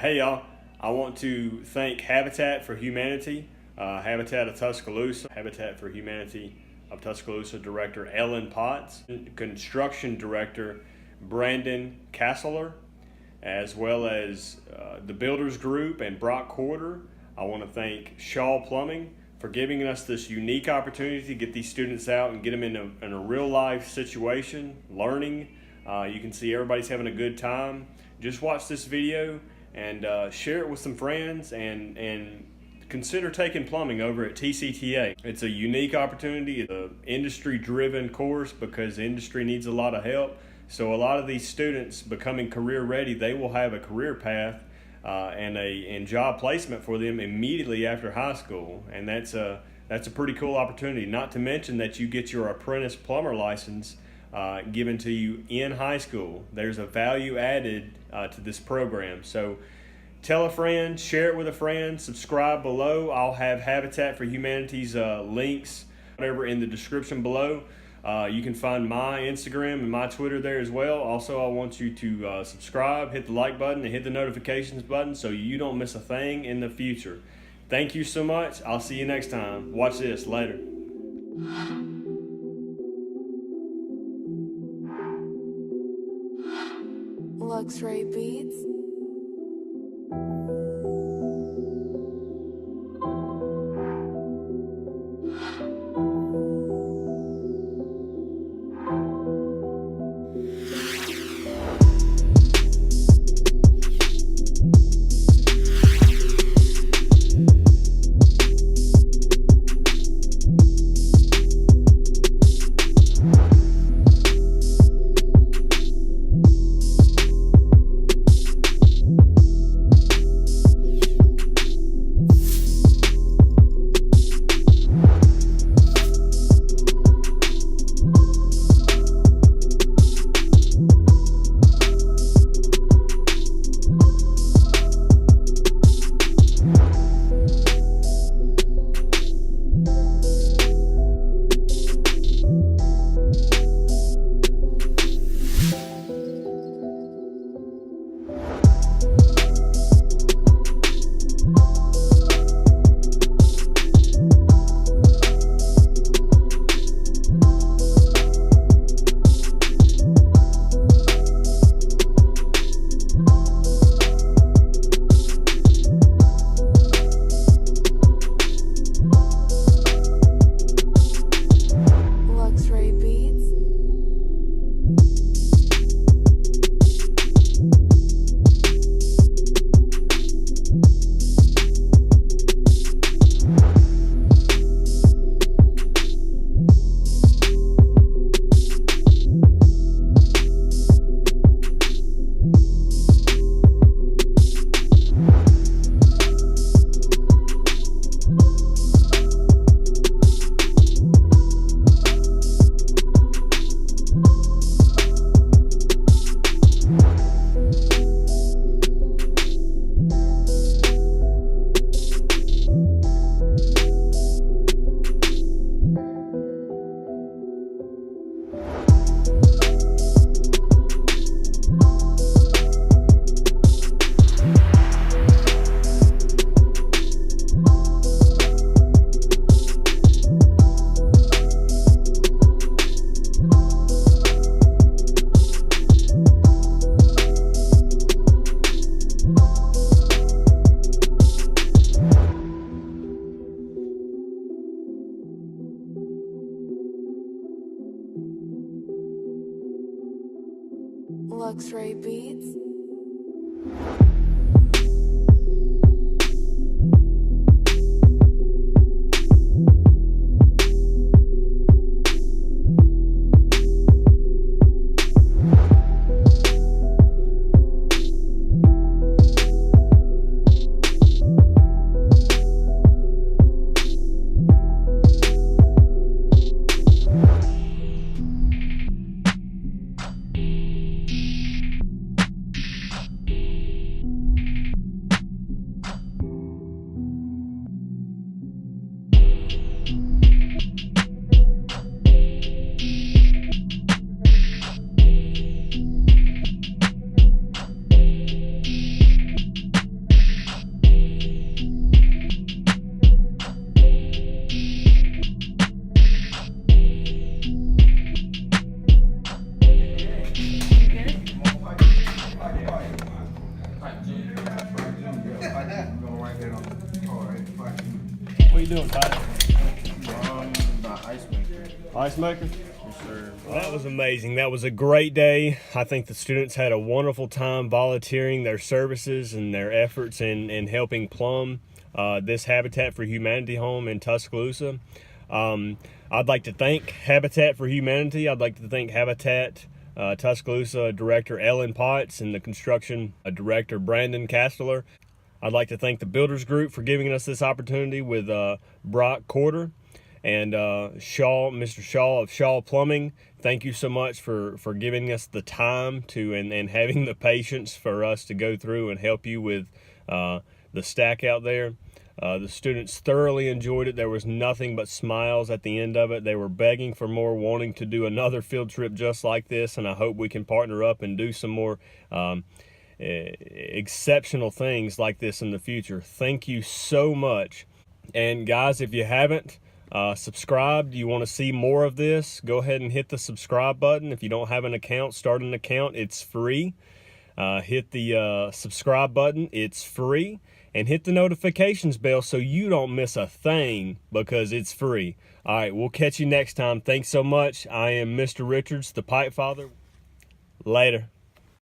Hey y'all, I want to thank Habitat for Humanity, Habitat of Tuscaloosa, Habitat for Humanity of Tuscaloosa Director Ellen Potts, Construction Director Brandon Castler, as well as the Builders Group and Brock Quarter. I want to thank Shaw Plumbing for giving us this unique opportunity to get these students out and get them in a real life situation, learning. You can see everybody's having a good time. Just watch this video and share it with some friends and consider taking plumbing over at TCTA. It's a unique opportunity. It's an industry-driven course because the industry needs a lot of help. So a lot of these students becoming career ready, they will have a career path and job placement for them immediately after high school, and that's a pretty cool opportunity. Not to mention that you get your apprentice plumber license given to you in high school. There's a value added to this program. So tell a friend, share it with a friend, subscribe below. I'll have Habitat for Humanity's links, whatever, in the description below. You can find my Instagram and my Twitter there as well. Also, I want you to subscribe, hit the like button, and hit the notifications button so you don't miss a thing in the future. Thank you so much. I'll see you next time. Watch this. Later. Luxray Beats. Luxray Beats. like that. I'm going right there on the car, right? What are you doing, Ty? The ice maker. Ice maker? Yes, sir. That was amazing. That was a great day. I think the students had a wonderful time volunteering their services and their efforts in helping plumb this Habitat for Humanity home in Tuscaloosa. I'd like to thank Habitat for Humanity. I'd like to thank Habitat Tuscaloosa Director Ellen Potts and the construction director Brandon Casteller. I'd like to thank the Builders Group for giving us this opportunity with Brock Corder and Mr. Shaw of Shaw Plumbing. Thank you so much for giving us the time to and having the patience for us to go through and help you with the stack out there. The students thoroughly enjoyed it. There was nothing but smiles at the end of it. They were begging for more, wanting to do another field trip just like this, and I hope we can partner up and do some more exceptional things like this in the future. Thank you so much. And guys, if you haven't subscribed, you want to see more of this, go ahead and hit the subscribe button. If you don't have an account, start an account. It's free. Hit the subscribe button. It's free. And hit the notifications bell so you don't miss a thing, because it's free. All right, we'll catch you next time. Thanks so much. I am Mr. Richards, the Pipe Father. Later.